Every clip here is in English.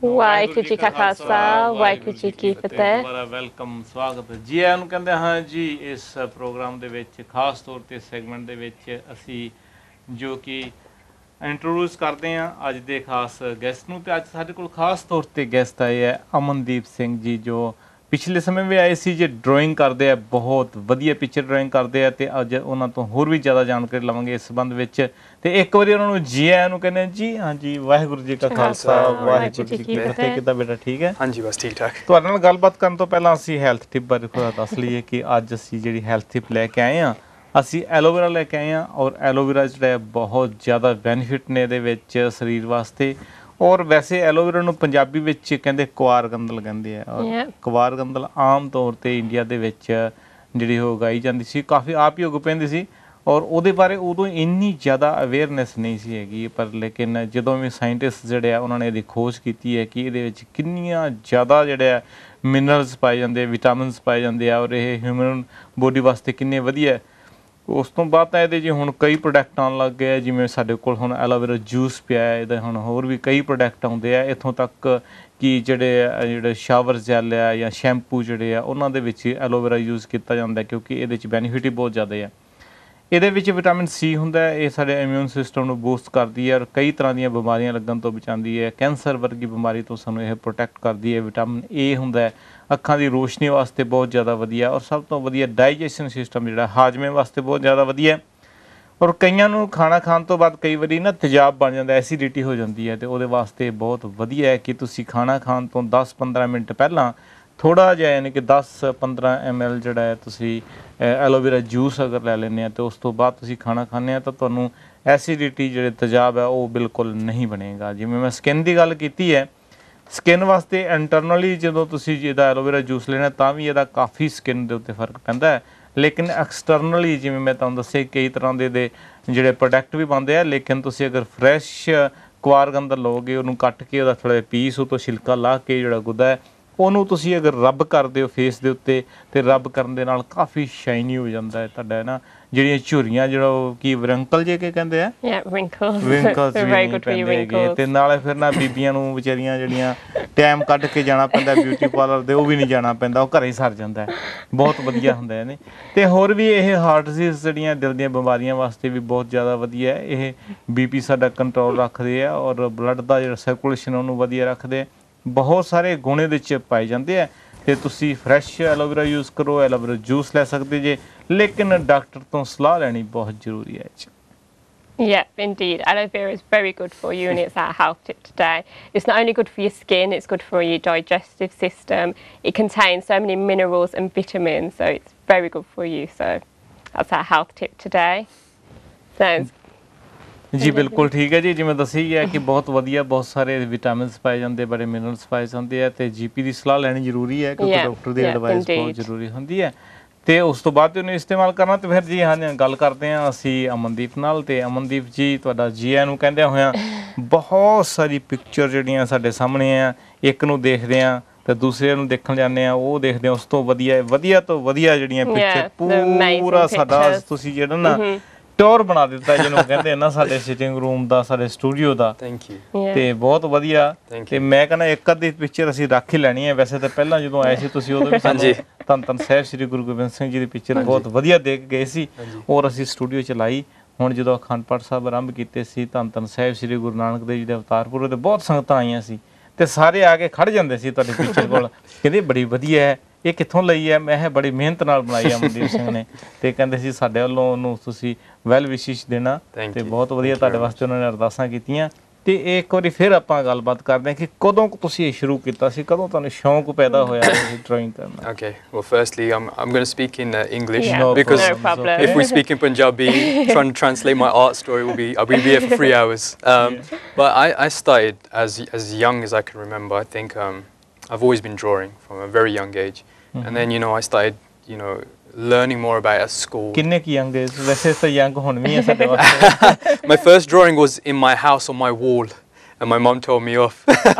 ਵਾਹਿਗੁਰੂ ਜੀ ਕਾ ਖਾਲਸਾ ਵਾਹਿਗੁਰੂ ਜੀ ਕੀ ਫਤਿਹ। ਦੁਬਾਰਾ ਵੈਲਕਮ, ਸਵਾਗਤ ਹੈ ਜੀ ਆਇਆਂ ਨੂੰ ਕਹਿੰਦੇ ਹਾਂ ਜੀ ਇਸ ਪ੍ਰੋਗਰਾਮ ਦੇ ਵਿੱਚ, ਖਾਸ ਤੌਰ 'ਤੇ ਸੈਗਮੈਂਟ ਦੇ ਵਿੱਚ ਅਸੀਂ ਜੋ ਕਿ ਇੰਟਰੋਡਿਊਸ ਕਰਦੇ ਹਾਂ ਅੱਜ ਦੇ ਖਾਸ ਗੈਸਟ ਨੂੰ। ਅਤੇ ਅੱਜ ਸਾਡੇ ਕੋਲ ਖਾਸ ਤੌਰ 'ਤੇ ਗੈਸਟ ਆਏ ਹੈ ਅਮਨਦੀਪ ਸਿੰਘ ਜੀ, ਜੋ ਪਿਛਲੇ ਸਮੇਂ ਵੀ ਆਏ ਸੀ, ਜੇ ਡਰਾਇੰਗ ਕਰਦੇ ਆ, ਬਹੁਤ ਵਧੀਆ ਪਿਕਚਰ ਡਰਾਇੰਗ ਕਰਦੇ ਆ। ਅਤੇ ਅੱਜ ਉਹਨਾਂ ਤੋਂ ਹੋਰ ਵੀ ਜ਼ਿਆਦਾ ਜਾਣਕਾਰੀ ਲਵਾਂਗੇ ਇਸ ਸੰਬੰਧ ਵਿੱਚ। ਅਤੇ ਇੱਕ ਵਾਰੀ ਉਹਨਾਂ ਨੂੰ ਜੀ ਆਇਆਂ ਨੂੰ ਕਹਿੰਦੇ ਜੀ। ਹਾਂਜੀ, ਵਾਹਿਗੁਰੂ ਜੀ ਕਾ ਖਾਲਸਾ ਵਾਹਿਗੁਰੂ ਜੀ ਕੀ ਫਤਿਹ। ਕਿੱਦਾਂ ਬੇਟਾ, ਠੀਕ ਹੈ? ਹਾਂਜੀ, ਬਸ ਠੀਕ ਠਾਕ। ਤੁਹਾਡੇ ਨਾਲ ਗੱਲਬਾਤ ਕਰਨ ਤੋਂ ਪਹਿਲਾਂ ਅਸੀਂ ਹੈਲਥ ਟਿਪ ਬਾਰੇ ਥੋੜ੍ਹਾ ਦੱਸ ਲਈਏ ਕਿ ਅੱਜ ਅਸੀਂ ਜਿਹੜੀ ਹੈਲਥ ਟਿਪ ਲੈ ਕੇ ਆਏ ਹਾਂ, ਅਸੀਂ ਐਲੋਵੇਰਾ ਲੈ ਕੇ ਆਏ ਹਾਂ। ਔਰ ਐਲੋਵੇਰਾ ਜਿਹੜਾ ਬਹੁਤ ਜ਼ਿਆਦਾ ਬੈਨੀਫਿਟ ਨੇ ਇਹਦੇ ਵਿੱਚ ਸਰੀਰ ਵਾਸਤੇ। ਔਰ ਵੈਸੇ ਐਲੋਵੇਰਾ ਨੂੰ ਪੰਜਾਬੀ ਵਿੱਚ ਕਹਿੰਦੇ ਕੁਆਰ ਗੰਦਲ ਕਹਿੰਦੇ ਆ। ਔਰ ਕੁਆਰ ਗੰਦਲ ਆਮ ਤੌਰ 'ਤੇ ਇੰਡੀਆ ਦੇ ਵਿੱਚ ਜਿਹੜੀ ਉਹ ਉਗਾਈ ਜਾਂਦੀ ਸੀ, ਕਾਫੀ ਆਪ ਹੀ ਉਗ ਪੈਂਦੀ ਸੀ। ਔਰ ਉਹਦੇ ਬਾਰੇ ਉਦੋਂ ਇੰਨੀ ਜ਼ਿਆਦਾ ਅਵੇਅਰਨੈਸ ਨਹੀਂ ਸੀ ਹੈਗੀ, ਪਰ ਲੇਕਿਨ ਜਦੋਂ ਵੀ ਸਾਇੰਟਿਸਟ ਜਿਹੜੇ ਆ ਉਹਨਾਂ ਨੇ ਇਹਦੀ ਖੋਜ ਕੀਤੀ ਹੈ ਕਿ ਇਹਦੇ ਵਿੱਚ ਕਿੰਨੀਆਂ ਜ਼ਿਆਦਾ ਜਿਹੜੇ ਆ ਮਿਨਰਲਸ ਪਾਏ ਜਾਂਦੇ ਆ, ਵਿਟਾਮਿਨਸ ਪਾਏ ਜਾਂਦੇ ਆ, ਔਰ ਇਹ ਹਿਊਮਨ ਬੋਡੀ ਵਾਸਤੇ ਕਿੰਨੇ ਵਧੀਆ। ਉਸ ਤੋਂ ਬਾਅਦ ਤਾਂ ਇਹਦੇ 'ਚ ਹੁਣ ਕਈ ਪ੍ਰੋਡਕਟ ਆਉਣ ਲੱਗ ਗਏ, ਜਿਵੇਂ ਸਾਡੇ ਕੋਲ ਹੁਣ ਐਲੋਵੇਰਾ ਜੂਸ ਪਿਆ ਹੈ, ਇਹਦੇ ਹੁਣ ਹੋਰ ਵੀ ਕਈ ਪ੍ਰੋਡਕਟ ਆਉਂਦੇ ਆ। ਇੱਥੋਂ ਤੱਕ ਕਿ ਜਿਹੜੇ ਸ਼ਾਵਰ ਜੈਲ ਆ ਜਾਂ ਸ਼ੈਂਪੂ ਜਿਹੜੇ ਆ, ਉਹਨਾਂ ਦੇ ਵਿੱਚ ਐਲੋਵੇਰਾ ਯੂਜ਼ ਕੀਤਾ ਜਾਂਦਾ, ਕਿਉਂਕਿ ਇਹਦੇ 'ਚ ਬੈਨੀਫਿਟ ਹੀ ਬਹੁਤ ਜ਼ਿਆਦਾ ਆ। ਇਹਦੇ ਵਿੱਚ ਵਿਟਾਮਿਨ ਸੀ ਹੁੰਦਾ, ਇਹ ਸਾਡੇ ਇਮਿਊਨ ਸਿਸਟਮ ਨੂੰ ਬੂਸਟ ਕਰਦੀ ਹੈ ਔਰ ਕਈ ਤਰ੍ਹਾਂ ਦੀਆਂ ਬਿਮਾਰੀਆਂ ਲੱਗਣ ਤੋਂ ਬਚਾਉਂਦੀ ਹੈ। ਕੈਂਸਰ ਵਰਗੀ ਬਿਮਾਰੀ ਤੋਂ ਸਾਨੂੰ ਇਹ ਪ੍ਰੋਟੈਕਟ ਕਰਦੀ ਹੈ। ਵਿਟਾਮਿਨ ਏ ਹੁੰਦਾ, ਅੱਖਾਂ ਦੀ ਰੋਸ਼ਨੀ ਵਾਸਤੇ ਬਹੁਤ ਜ਼ਿਆਦਾ ਵਧੀਆ। ਔਰ ਸਭ ਤੋਂ ਵਧੀਆ ਡਾਈਜੈਸ਼ਨ ਸਿਸਟਮ ਜਿਹੜਾ ਹਾਜ਼ਮੇ ਵਾਸਤੇ ਬਹੁਤ ਜ਼ਿਆਦਾ ਵਧੀਆ। ਔਰ ਕਈਆਂ ਨੂੰ ਖਾਣਾ ਖਾਣ ਤੋਂ ਬਾਅਦ ਕਈ ਵਾਰੀ ਨਾ ਤੇਜ਼ਾਬ ਬਣ ਜਾਂਦਾ, ਐਸੀਡਿਟੀ ਹੋ ਜਾਂਦੀ ਹੈ, ਅਤੇ ਉਹਦੇ ਵਾਸਤੇ ਬਹੁਤ ਵਧੀਆ ਹੈ ਕਿ ਤੁਸੀਂ ਖਾਣਾ ਖਾਣ ਤੋਂ 10-15 ਮਿੰਟ ਪਹਿਲਾਂ ਥੋੜ੍ਹਾ ਜਿਹਾ, ਯਾਨੀ ਕਿ 10-15 ml ਜਿਹੜਾ ਹੈ ਤੁਸੀਂ ਐਲੋਵੇਰਾ ਜੂਸ ਅਗਰ ਲੈ ਲੈਂਦੇ ਆ, ਅਤੇ ਉਸ ਤੋਂ ਬਾਅਦ ਤੁਸੀਂ ਖਾਣਾ ਖਾਂਦੇ ਆ ਤਾਂ ਤੁਹਾਨੂੰ ਐਸੀਡਿਟੀ ਜਿਹੜੇ ਤੇਜ਼ਾਬ ਹੈ ਉਹ ਬਿਲਕੁਲ ਨਹੀਂ ਬਣੇਗਾ। ਜਿਵੇਂ ਮੈਂ ਸਕਿਨ ਦੀ ਗੱਲ ਕੀਤੀ ਹੈ, ਸਕਿਨ ਵਾਸਤੇ ਇੰਟਰਨਲੀ ਜਦੋਂ ਤੁਸੀਂ ਇਹਦਾ ਐਲੋਵੇਰਾ ਜੂਸ ਲੈਣਾ ਤਾਂ ਵੀ ਇਹਦਾ ਕਾਫੀ ਸਕਿਨ ਦੇ ਉੱਤੇ ਫਰਕ ਪੈਂਦਾ ਹੈ। ਲੇਕਿਨ ਐਕਸਟਰਨਲੀ ਜਿਵੇਂ ਮੈਂ ਤੁਹਾਨੂੰ ਦੱਸਿਆ ਕਈ ਤਰ੍ਹਾਂ ਦੇ ਜਿਹੜੇ ਪ੍ਰੋਡਕਟ ਵੀ ਬਣਦੇ ਆ, ਲੇਕਿਨ ਤੁਸੀਂ ਅਗਰ ਫਰੈਸ਼ ਕੁਆਰ ਗੰਦਲ ਲਓਗੇ, ਉਹਨੂੰ ਕੱਟ ਕੇ ਉਹਦਾ ਥੋੜ੍ਹਾ ਜਿਹਾ ਪੀਸ ਉਹ ਤੋਂ ਛਿਲਕਾ ਲਾ ਕੇ ਜਿਹੜਾ ਗੁੱਦਾ ਹੈ ਉਹਨੂੰ ਤੁਸੀਂ ਅਗਰ ਰੱਬ ਕਰਦੇ ਹੋ ਫੇਸ ਦੇ ਉੱਤੇ, ਅਤੇ ਰੱਬ ਕਰਨ ਦੇ ਨਾਲ ਕਾਫੀ ਸ਼ਾਈਨੀ ਹੋ ਜਾਂਦਾ ਹੈ ਤੁਹਾਡਾ ਨਾ, ਜਿਹੜੀਆਂ ਝੁਰੀਆਂ ਜਿਹੜਾ ਉਹ ਕੀ ਵਿਰੰਕਲ ਜੇ ਕੇ ਕਹਿੰਦੇ ਆ, ਵਿੰਕਲਸ ਵੀ ਨਹੀਂ ਪੈਂਦੇ ਹੈਗੇ। ਅਤੇ ਨਾਲੇ ਫਿਰ ਨਾ ਬੀਬੀਆਂ ਨੂੰ ਵਿਚਾਰੀਆਂ ਜਿਹੜੀਆਂ ਟਾਈਮ ਕੱਢ ਕੇ ਜਾਣਾ ਪੈਂਦਾ ਬਿਊਟੀ ਪਾਰਲਰ ਦੇ, ਉਹ ਵੀ ਨਹੀਂ ਜਾਣਾ ਪੈਂਦਾ, ਉਹ ਘਰੇ ਹੀ ਸਰ ਜਾਂਦਾ। ਬਹੁਤ ਵਧੀਆ ਹੁੰਦਾ ਇਹਨੇ। ਅਤੇ ਹੋਰ ਵੀ ਇਹ ਹਾਰਟ ਡਿਜ਼ੀਜ਼ ਜਿਹੜੀਆਂ ਦਿਲ ਦੀਆਂ ਬਿਮਾਰੀਆਂ ਵਾਸਤੇ ਵੀ ਬਹੁਤ ਜ਼ਿਆਦਾ ਵਧੀਆ ਹੈ। ਇਹ BP ਸਾਡਾ ਕੰਟਰੋਲ ਰੱਖਦੇ ਆ ਔਰ ਬਲੱਡ ਦਾ ਜਿਹੜਾ ਸਰਕੂਲੇਸ਼ਨ ਉਹਨੂੰ ਵਧੀਆ ਰੱਖਦੇ ਆ। ਬਹੁਤ ਸਾਰੇ ਗੁਣ ਇਹਦੇ 'ਚ ਪਾਏ ਜਾਂਦੇ ਆ। ਅਤੇ ਤੁਸੀਂ ਫਰੈਸ਼ ਐਲੋਵੇਰਾ ਯੂਜ਼ ਕਰੋ, ਐਲੋਵੇਰਾ ਜੂਸ ਲੈ ਸਕਦੇ ਜੇ, ਲੇਕਿਨ ਡਾਕਟਰ ਤੋਂ ਸਲਾਹ ਲੈਣੀ ਬਹੁਤ ਜ਼ਰੂਰੀ ਹੈ। Yeah, indeed. Aloe vera is very good for you, and it's our health tip today. It's not only good for your skin, it's good for your digestive system. It contains so many minerals and vitamins, so it's very good for you. So that's our health tip today. ਜੀ ਬਿਲਕੁਲ ਠੀਕ ਹੈ ਜੀ। ਜਿਵੇਂ ਦੱਸਿਆ ਹੀ ਹੈ ਕਿ ਬਹੁਤ ਵਧੀਆ, ਬਹੁਤ ਸਾਰੇ ਵਿਟਾਮਿਨਸ ਪਾਏ ਜਾਂਦੇ, ਬੜੇ ਮਿਨਰਲਸ ਪਾਏ ਜਾਂਦੇ ਆ, ਅਤੇ GP ਦੀ ਸਲਾਹ ਲੈਣੀ ਜ਼ਰੂਰੀ ਹੈ, ਕਿਉਂਕਿ ਡਾਕਟਰ ਦੀ ਐਡਵਾਈਸ ਬਹੁਤ ਜ਼ਰੂਰੀ ਹੁੰਦੀ ਹੈ। ਅਤੇ ਉਸ ਤੋਂ ਬਾਅਦ ਉਹਨੂੰ ਇਸਤੇਮਾਲ ਕਰਨਾ। ਅਤੇ ਫਿਰ ਜੀ ਹਾਂ, ਗੱਲ ਕਰਦੇ ਹਾਂ ਅਸੀਂ ਅਮਨਦੀਪ ਨਾਲ। ਅਤੇ ਅਮਨਦੀਪ ਜੀ, ਤੁਹਾਡਾ ਜੀ ਆਇਆਂ ਨੂੰ ਕਹਿੰਦਿਆਂ ਹੋਇਆਂ, ਬਹੁਤ ਸਾਰੀ ਪਿਕਚਰ ਜਿਹੜੀਆਂ ਸਾਡੇ ਸਾਹਮਣੇ ਆ, ਇੱਕ ਨੂੰ ਦੇਖਦੇ ਹਾਂ ਅਤੇ ਦੂਸਰੇ ਨੂੰ ਦੇਖਣ ਜਾਂਦੇ ਹਾਂ, ਉਹ ਦੇਖਦੇ ਹਾਂ ਉਸ ਤੋਂ ਵਧੀਆ ਤੋਂ ਵਧੀਆ ਜਿਹੜੀਆਂ ਪਿਕਚਰ, ਪੂਰਾ ਸਾਡਾ ਤੁਸੀਂ ਜਿਹੜਾ ਨਾ ਟੋਰ ਬਣਾ ਦਿੱਤਾ ਜਿਹਨੂੰ ਕਹਿੰਦੇ ਨਾ, ਸਾਡੇ ਸਿਟਿੰਗ ਰੂਮ ਦਾ, ਸਾਡੇ ਸਟੂਡੀਓ ਦਾ। Thank you. ਅਤੇ ਬਹੁਤ ਵਧੀਆ। ਅਤੇ ਮੈਂ ਕਹਿੰਦਾ ਇੱਕ ਅੱਧੀ ਪਿਕਚਰ ਅਸੀਂ ਰੱਖ ਹੀ ਲੈਣੀ ਹੈ। ਵੈਸੇ ਤਾਂ ਪਹਿਲਾਂ ਜਦੋਂ ਆਏ ਸੀ ਤੁਸੀਂ, ਉਦੋਂ ਵੀ ਸਾਨੂੰ ਧੰਨ ਸਾਹਿਬ ਸ਼੍ਰੀ ਗੁਰੂ ਗੋਬਿੰਦ ਸਿੰਘ ਜੀ ਦੀ ਪਿਕਚਰ ਬਹੁਤ ਵਧੀਆ ਦੇਖ ਗਏ ਸੀ, ਔਰ ਅਸੀਂ ਸਟੂਡੀਓ 'ਚ ਲਾਈ। ਹੁਣ ਜਦੋਂ ਅਖੰਡ ਪਾਠ ਸਾਹਿਬ ਆਰੰਭ ਕੀਤੇ ਸੀ, ਧੰਨ ਸਾਹਿਬ ਸ਼੍ਰੀ ਗੁਰੂ ਨਾਨਕ ਦੇਵ ਜੀ ਦੇ ਅਵਤਾਰ ਪੁਰਬ 'ਤੇ ਬਹੁਤ ਸੰਗਤਾਂ ਆਈਆਂ ਸੀ, ਅਤੇ ਸਾਰੇ ਆ ਕੇ ਖੜ੍ਹ ਜਾਂਦੇ ਸੀ ਤੁਹਾਡੀ ਪਿਕਚਰ ਕੋਲ, ਕਹਿੰਦੇ ਬੜੀ ਵਧੀਆ ਹੈ, ਇਹ ਕਿੱਥੋਂ ਲਈ ਹੈ? ਮੈਂ ਬੜੀ ਮਿਹਨਤ ਨਾਲ ਬਣਾਈ ਅਮਨਦੀਪ ਸਿੰਘ ਨੇ। ਅਤੇ ਕਹਿੰਦੇ ਸੀ ਸਾਡੇ ਵੱਲੋਂ ਉਹਨੂੰ ਤੁਸੀਂ ਵੈਲ ਵਿਸ਼ਿਸ਼ ਦੇਣਾ, ਅਤੇ ਬਹੁਤ ਵਧੀਆ ਤੁਹਾਡੇ ਵਾਸਤੇ ਉਹਨਾਂ ਨੇ ਅਰਦਾਸਾਂ ਕੀਤੀਆਂ। ਅਤੇ ਇਹ ਇੱਕ ਵਾਰੀ ਫਿਰ ਆਪਾਂ ਗੱਲਬਾਤ ਕਰਦੇ ਹਾਂ ਕਿ ਕਦੋਂ ਤੁਸੀਂ ਇਹ ਸ਼ੁਰੂ ਕੀਤਾ ਸੀ, ਕਦੋਂ ਤੁਹਾਨੂੰ ਸ਼ੌਂਕ ਪੈਦਾ ਹੋਇਆ ਇਹ ਡਰਾਇੰਗ ਕਰਨਾ? Okay, well, firstly, I'm going to speak in English because if we speak in Punjabi, trying to translate my art story I'll be here for 3 hours. But I started as young as I can remember. I think I've always been drawing from a very young age, and then I started learning more about it at school. ਕਿੰਨੇ ਕੀ young age? ਵੈਸੇ ਤਾਂ young ਹੁਣ ਵੀ ਹੈ ਸਾਡੇ ਵਾਸਤੇ। My first drawing was in my house on my wall, and my mum told me off.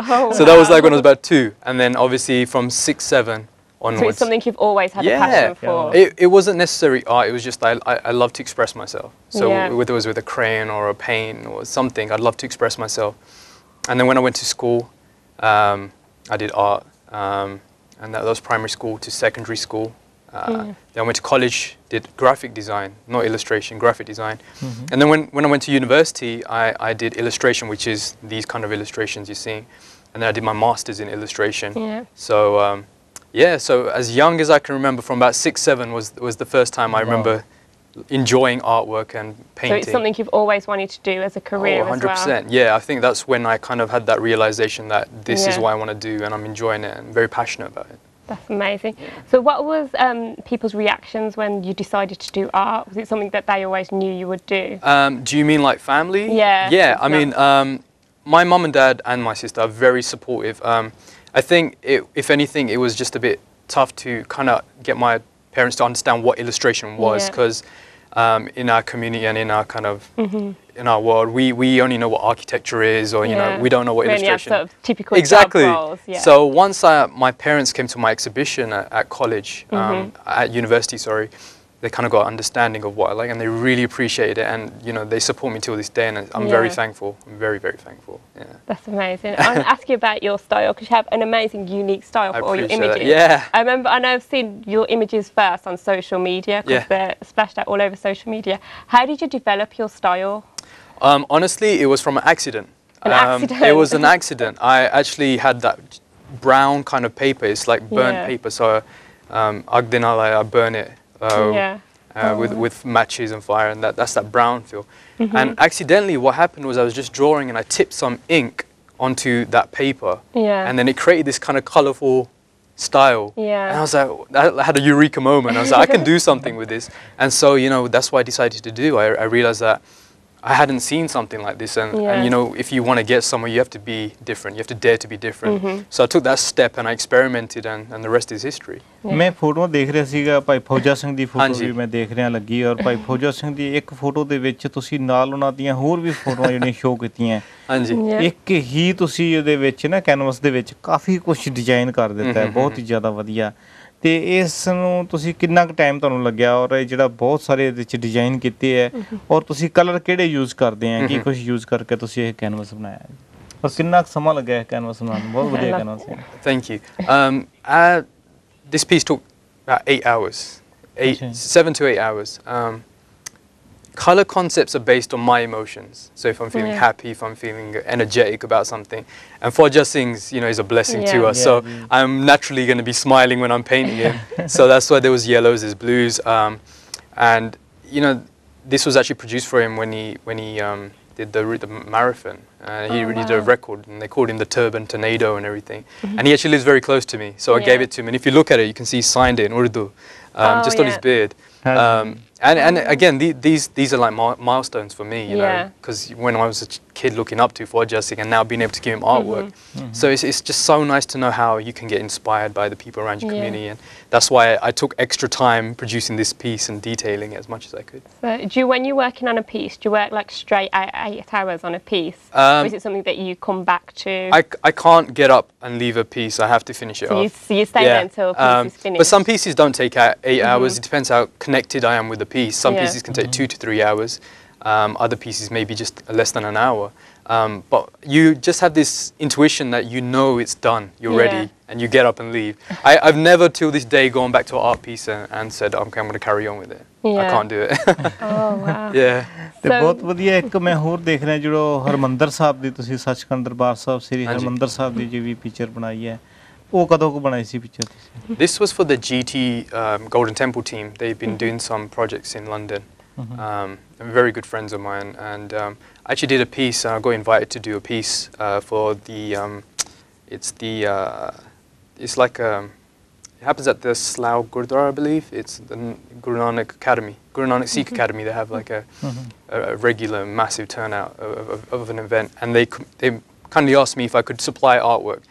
So that was like when I was about 2, and then obviously from 6, 7 onwards. So it's something you've always had a passion for. It wasn't necessarily art. It was just I love to express myself. So whether it was with a crayon or a paint or something, I'd love to express myself. And then when I went to school, I did art, and that was primary school to secondary school. Then I went to college, did graphic design, not illustration, graphic design. And then when I went to university, I did illustration, which is these kind of illustrations you're seeing. And then I did my master's in illustration. Yeah. So, yeah, so as young as I can remember, from about 6, 7 was the first time I remember enjoying artwork and painting. So it's something you've always wanted to do as a career as well? 100%. Yeah, I think that's when I kind of had that realization that this is what I want to do, and I'm enjoying it and very passionate about it. That's amazing. So what was people's reactions when you decided to do art? Was it something that they always knew you would do? Do you mean like family? Yeah. Yeah, I mean, my mum and dad and my sister are very supportive. I think, if anything, it was just a bit tough to kind of get my parents to understand what illustration was, because in our community and in our kind of in our world, we only know what architecture is, or you know, we don't know what illustration. Sort of typical exactly. job roles, So once my parents came to my exhibition at college, at university, sorry, they kind of got an understanding of what I like, and they really appreciated it, and you know, they support me till this day, and I'm very thankful. I'm very, very thankful. Yeah. That's amazing. I want to ask you about your style, because you have an amazing, unique style for all your images. That. Yeah. I know I've seen your images first on social media, because they're splashed out all over social media. How did you develop your style? Honestly, it was from an accident. An accident? It was an accident. I actually had that brown kind of paper. It's like burnt paper, so I burn it. With matches and fire, and that's that brown feel. And accidentally what happened was I was just drawing and I tipped some ink onto that paper, and then it created this kind of colourful style. And I was like, I had a eureka moment. I was like, I can do something with this. And so, you know, that's what I decided to do. I realized that I hadn't seen something like this, and you know, if you want to get somewhere, you have to be different. You have to dare to be different. So I took that step and I experimented, and the rest is history. मैं photo देख ਰਿਹਾ ਸੀਗਾ ਭਾਈ ਫੌਜਾ ਸਿੰਘ ਦੀ photo ਵੀ ਮੈਂ ਦੇਖ ਰਿਹਾ ਲੱਗੀ, ਔਰ ਭਾਈ ਫੌਜਾ ਸਿੰਘ ਦੀ ਇੱਕ ਫੋਟੋ ਦੇ ਵਿੱਚ ਤੁਸੀਂ ਨਾਲ ਉਹਨਾਂ ਦੀਆਂ ਹੋਰ ਵੀ ਫੋਟੋਆਂ ਜਿਹੜੀਆਂ ਸ਼ੋਅ ਕੀਤੀਆਂ। ਹਾਂਜੀ, ਇੱਕ ਹੀ ਤੁਸੀਂ ਉਹਦੇ ਵਿੱਚ ਨਾ ਕੈਨਵਸ ਦੇ ਵਿੱਚ ਕਾਫੀ ਕੁਝ ਡਿਜ਼ਾਈਨ ਕਰ ਦਿੱਤਾ ਹੈ, ਬਹੁਤ ਹੀ ਜ਼ਿਆਦਾ ਵਧੀਆ। ਤੇ ਇਸ ਨੂੰ ਤੁਸੀਂ ਕਿੰਨਾ ਕੁ ਟਾਈਮ ਤੁਹਾਨੂੰ ਲੱਗਿਆ, ਔਰ ਇਹ ਜਿਹੜਾ ਬਹੁਤ ਸਾਰੇ ਇਹਦੇ ਵਿੱਚ ਡਿਜ਼ਾਈਨ ਕੀਤੇ ਹੈ, ਔਰ ਤੁਸੀਂ ਕਲਰ ਕਿਹੜੇ ਯੂਜ਼ ਕਰਦੇ ਆ, ਕੀ ਕੁਝ ਯੂਜ਼ ਕਰਕੇ ਤੁਸੀਂ ਇਹ ਕੈਨਵਸ ਬਣਾਇਆ ਹੈ, ਔਰ ਕਿੰਨਾ ਕੁ ਸਮਾਂ ਲੱਗਿਆ ਕੈਨਵਸ ਬਣਾਉਣ ਨੂੰ? ਬਹੁਤ ਵਧੀਆ ਕੈਨਵਸ ਹੈ। Thank you. This piece took about 8 hours, 7 to 8 hours. Color concepts are based on my emotions. So if I'm feeling happy, if I'm feeling energetic about something, and Fawja Singh's, you know, is a blessing to us. So I'm naturally going to be smiling when I'm painting him. So that's why there was yellows, there's blues, and you know, this was actually produced for him when he did the marathon. He did a record, and they called him the Turban Tornado and everything. And he actually lives very close to me, so I gave it to him. And if you look at it, you can see he signed it in Urdu, just on his beard. And again, these are like milestones for me, you know, because when I was a kid looking up to Fawja Singh, and now being able to give him artwork, so it's just so nice to know how you can get inspired by the people around your community, and that's why I took extra time producing this piece and detailing it as much as I could. So when you're working on a piece, do you work like straight 8 hours on a piece, or is it something that you come back to? I can't get up and leave a piece. I have to finish it off. So you stay there until a piece is finished. But some pieces don't take 8 hours. It depends how connected I am with the piece. Some pieces can take 2 to 3 hours. Other pieces maybe just less than an hour. But you just have this intuition that you know it's done, you're ready, and you get up and leave. I've never till this day gone back to an art piece and said, okay, I'm going to carry on with it. I can't do it. Oh, wow. ਤੇ ਬਹੁਤ ਵਧੀਆ ਇੱਕ ਮੈਂ ਹੋਰ ਦੇਖ ਰਿਹਾ ਜਿਹੜਾ ਹਰਮੰਦਰ ਸਾਹਿਬ ਦੀ ਤੁਸੀਂ ਸੱਚਖੰਡ ਦਰਬਾਰ ਸਾਹਿਬ ਸ੍ਰੀ ਹਰਮੰਦਰ ਸਾਹਿਬ ਦੀ ਜਿਹੜੀ ਪਿਕਚਰ ਬਣਾਈ ਹੈ, ਉਹ ਕਦੋਂ ਕੁ ਬਣਾਈ ਸੀ ਪਿਕਚਰ ਤੁਸੀਂ? This was for the GT Golden Temple team. They've been doing some projects in London. Very good friends of mine, and I actually did a piece. I got invited to do a piece for the. It's like it happens at the Slough Gurdwara, I believe. It's the Guru Nanak Academy, Guru Nanak Sikh Academy. They have like a regular massive turnout of an event, and they kindly asked me if I could supply artwork.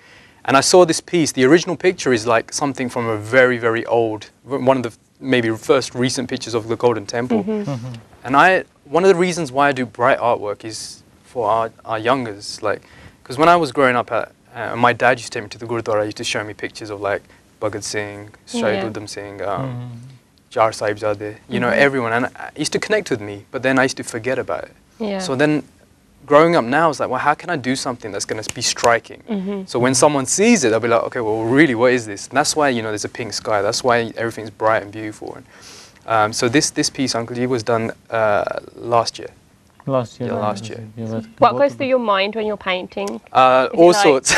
And I saw this piece. The original picture is like something from a very, very old, one of the maybe first recent pictures of the Golden Temple. And one of the reasons why I do bright artwork is for our youngers, like, because when I was growing up, my dad used to take me to the Gurdwara. He used to show me pictures of like Bhagat Singh, Shahid Udham Singh, Jar Sahibzade, you know, everyone, and it used to connect with me. But then I used to forget about it. So then, growing up now, it's like, well, how can I do something that's going to be striking? So when someone sees it, they'll be like, okay, well, really, what is this? And that's why, you know, there's a pink sky. That's why everything's bright and beautiful. And, so this piece, Uncle G, was done last year. Last year. Yeah, last year. What goes through your mind when you're painting? All sorts.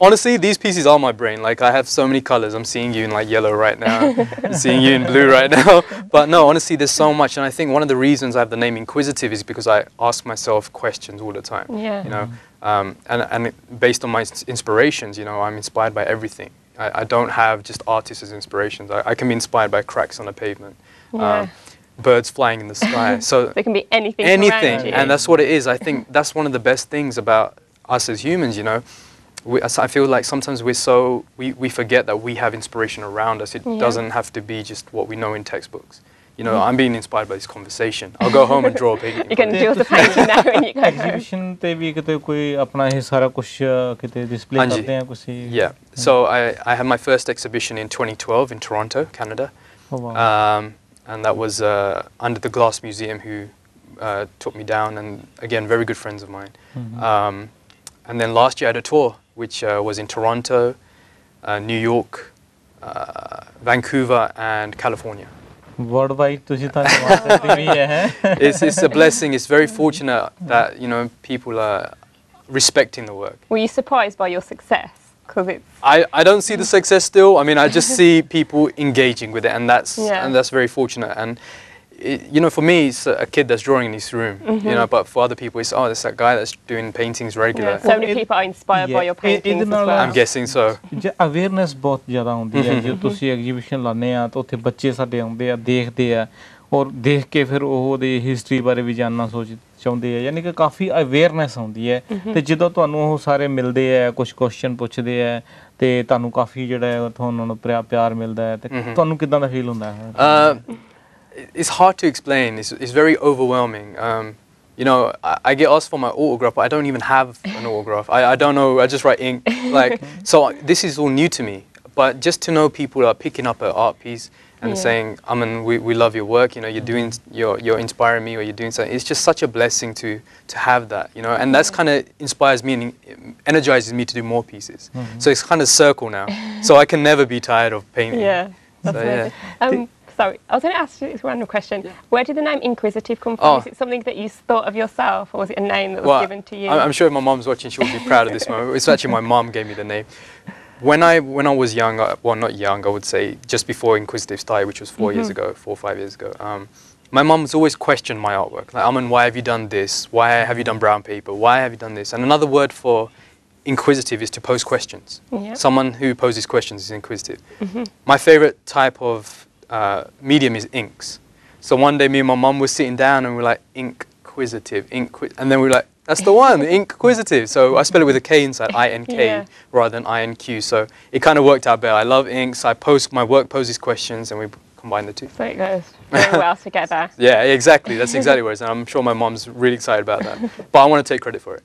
Honestly, these pieces are my brain. Like, I have so many colors. I'm seeing you in like yellow right now. I'm seeing you in blue right now. But no, honestly, there's so much. And I think one of the reasons I have the name Inkquisitive is because I ask myself questions all the time. Yeah. You know, and based on my inspirations, you know, I'm inspired by everything. I don't have just artists as inspirations. I can be inspired by cracks on a pavement. Yeah. Birds flying in the sky. So it can be anything. Anything, and that's what it is. I think that's one of the best things about us as humans. You know, I feel like sometimes we forget that we have inspiration around us. It doesn't have to be just what we know in textbooks. You know, I'm being inspired by this conversation. I'll go home and draw a painting. You can do the painting now when you go home. Exhibition पे भी किते कोई अपना ये सारा कुछ किते display करते हैं कुछ. Yeah. So I had my first exhibition in 2012 in Toronto, Canada. Oh, wow. And that was under the Glass Museum, who took me down, and again, very good friends of mine. And then last year I had a tour, which was in Toronto, New York, Vancouver, and California. Worldwide, it's a blessing. It's very fortunate that, you know, people are respecting the work. Were you surprised by your success? I don't see the success still. I mean, I just see people engaging with it, and that's very fortunate. And you know, for me, it's a kid that's drawing in his room. You know, but for other people, it's there's that guy that's doing paintings regular. Yeah, so many people are inspired by your paintings as well. I'm guessing so. Awareness बहुत ज़्यादा होती है. जो तुसी exhibition लाने आ तो उथे बच्चे साडे आउंदे आ देखदे आ और देख के फिर ਉਹ ਦੇ history ਬਾਰੇ ਵੀ ਜਾਨਣਾ ਚਾਹੁੰਦੇ ਆ. ਯਾਨੀ ਕਿ ਕਾਫੀ ਅਵੇਅਰਨੈਸ ਹੁੰਦੀ ਹੈ ਤੇ ਜਦੋਂ ਤੁਹਾਨੂੰ ਉਹ ਸਾਰੇ ਮਿਲਦੇ ਆ ਕੁਝ ਕੁਐਸਚਨ ਪੁੱਛਦੇ ਆ ਤੇ ਤੁਹਾਨੂੰ ਕਾਫੀ ਜਿਹੜਾ ਹੈ ਤੁਹਾਨੂੰ ਨੂੰ ਪਿਆਰ ਮਿਲਦਾ ਹੈ ਤੇ ਤੁਹਾਨੂੰ ਕਿਦਾਂ ਦਾ ਫੀਲ ਹੁੰਦਾ ਹੈ? It's hard to explain. It's very overwhelming. You know, I get asked for my autograph, but I don't even have an autograph. I don't know. I just write ink. Like, so this is all new to me. But just to know people are picking up an art piece and saying, Aman, we love your work. You know, you're inspiring me, or you're doing something. It's just such a blessing to have that. You know, and that's kind of inspires me and energizes me to do more pieces. So it's kind of circle now. So I can never be tired of painting. Yeah. So, yeah. Sorry, I was going to ask you this random question. Where did the name Inkquisitive come from? Is it something that you thought of yourself, or was it a name that was given to you? I'm sure if my mom's watching, she'll be proud of this moment. It's actually my mom gave me the name. When I was young, well, not young, I would say just before Inkquisitive started, which was 4 years ago, 4 or 5 years ago, my mom's always questioned my artwork. Like, Aman, why have you done this? Why have you done brown paper? Why have you done this? And another word for inquisitive is to pose questions. Someone who poses questions is inquisitive. My favorite type of medium is inks. So one day me and my mum were sitting down and we're like, Inkquisitive, and then we were like, that's the one, Inkquisitive. So I spell it with a K inside, I-N-K, rather than I-N-Q. So it kind of worked out better. I love inks. My work poses questions, and we combine the two. So it goes very well together. Yeah, exactly. That's exactly what it is. And I'm sure my mom's really excited about that. But I want to take credit for it.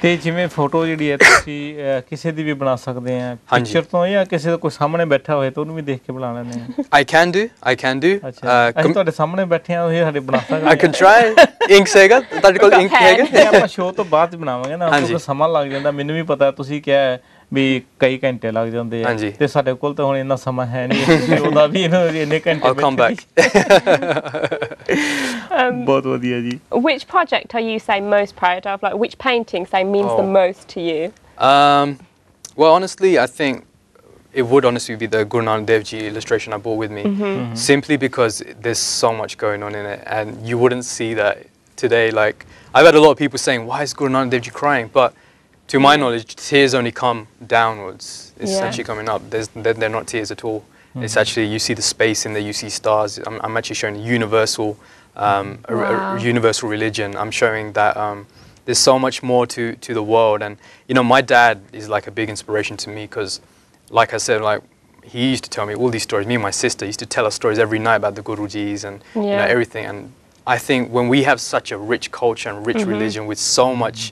ਤੇ ਜਿਵੇਂ photo ਜਿਹੜੀ ਹੈ ਤੁਸੀਂ ਕਿਸੇ ਦੀ ਵੀ ਬਣਾ ਸਕਦੇ ਆ picture ਤੋਂ ਜਾਂ ਕਿਸੇ ਦਾ ਕੋਈ ਸਾਹਮਣੇ ਬੈਠਾ ਹੋਏ ਤਾਂ ਉਹਨੂੰ ਵੀ ਦੇਖ ਕੇ ਬਣਾ ਲੈਂਦੇ ਆ? I can do. ਅਸੀਂ ਤੁਹਾਡੇ ਸਾਹਮਣੇ ਬੈਠੇ ਆ ਤੁਸੀਂ ਸਾਡੇ ਬਣਾ ਸਕਦੇ ਆ? I can try. ਇੰਕ ਸੇਗਾ ਤੁਹਾਡੇ ਕੋਲ ਇੰਕ ਹੈਗਾ? ਆਪਾਂ ਸ਼ੋਅ ਤੋਂ ਬਾਅਦ ਬਣਾਵਾਂਗੇ ਨਾ, ਕਿਉਂਕਿ ਸਮਾਂ ਲੱਗ ਜਾਂਦਾ. ਮੈਨੂੰ ਵੀ ਪਤਾ ਤੁਸੀਂ ਕਿਹਾ ਹੈ ਵੀ ਕਈ ਘੰਟੇ ਲੱਗ ਜਾਂਦੇ ਆ ਤੇ ਸਾਡੇ ਕੋਲ ਤਾਂ ਹੁਣ ਇੰਨਾ ਸਮਾਂ ਹੈ ਨਹੀਂ ਉਹਦਾ ਵੀ ਇੰਨੇ ਘੰਟੇ. I'll come back. ਬਹੁਤ ਵਧੀਆ ਜੀ. Which project are you say most proud of? Like, which painting say means the most to you? Well, honestly, I think it would honestly be the Guru Nanak Dev Ji illustration I brought with me, simply because there's so much going on in it, and you wouldn't see that today. Like, I've had a lot of people saying, why is Guru Nanak Dev Ji crying? But to my knowledge, tears only come downwards. It's actually coming up. They're not tears at all. It's actually, you see the space in there, you see stars. I'm actually showing universal, universal religion. I'm showing that there's so much more to the world. And, you know, my dad is like a big inspiration to me because, like I said, like, he used to tell me all these stories. Me and my sister used to tell us stories every night about the Gurujis and you know, everything. And I think when we have such a rich culture and rich religion with so much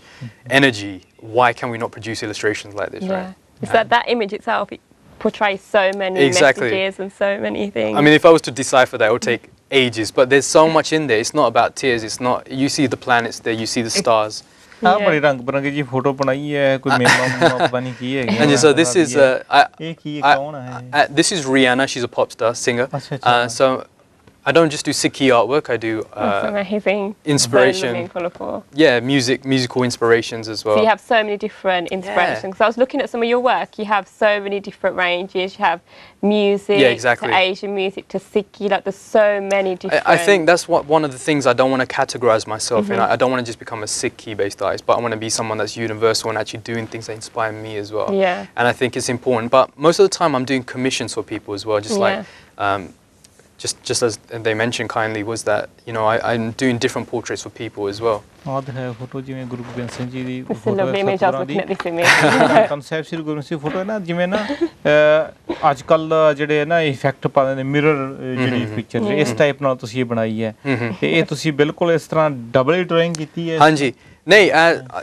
energy, why can we not produce illustrations like this, right? It's that image itself, it portrays so many messages and so many things. I mean, if I was to decipher that, it would take ages, but there's so much in there. It's not about tears. It's not. You see the planets there. You see the stars. हाँ बड़ी रंग बिरंगी जी photo बनाई है कोई मेरा पता नहीं की है and so this is this is Rihanna. She's a pop star singer. So I don't just do Sikhi artwork. I do amazing inspiration. Yeah, musical inspirations as well. So you have so many different inspirations. Because I was looking at some of your work. You have so many different ranges. You have music to Asian music to Sikhi. Like there's so many different. I think that's one of the things I don't want to categorize myself in. I don't want to just become a Sikhi-based artist, but I want to be someone that's universal and actually doing things that inspire me as well. Yeah. And I think it's important. But most of the time, I'm doing commissions for people as well. Just like. Just as they mentioned kindly, was that I'm doing different portraits for people as well. It's a lovely image. I was looking at this image. Concept सिर्फ गुरु सी photo है ना जिमें ना आजकल जड़े है ना effect पाने मिरर जड़ी पिक्चर इस टाइप ना तुसी ये बनाई है ते ये तुसी बिल्कुल इस तरह डबल ड्राइंग की है हाँ जी नहीं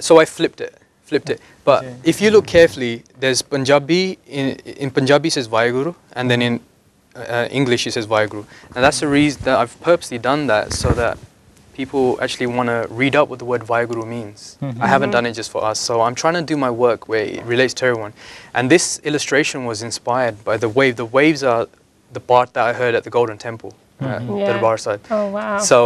so I flipped it but if you look carefully there's Punjabi in Punjabi says Vaheguru and then in English it says Vaheguru, and that's the reason that I've purposely done that so that people actually want to read up what the word Vaheguru means. I haven't done it just for us, so I'm trying to do my work where it relates to everyone. And this illustration was inspired by the wave. The waves are the part that I heard at the Golden Temple, at the Darbar side. Oh wow! So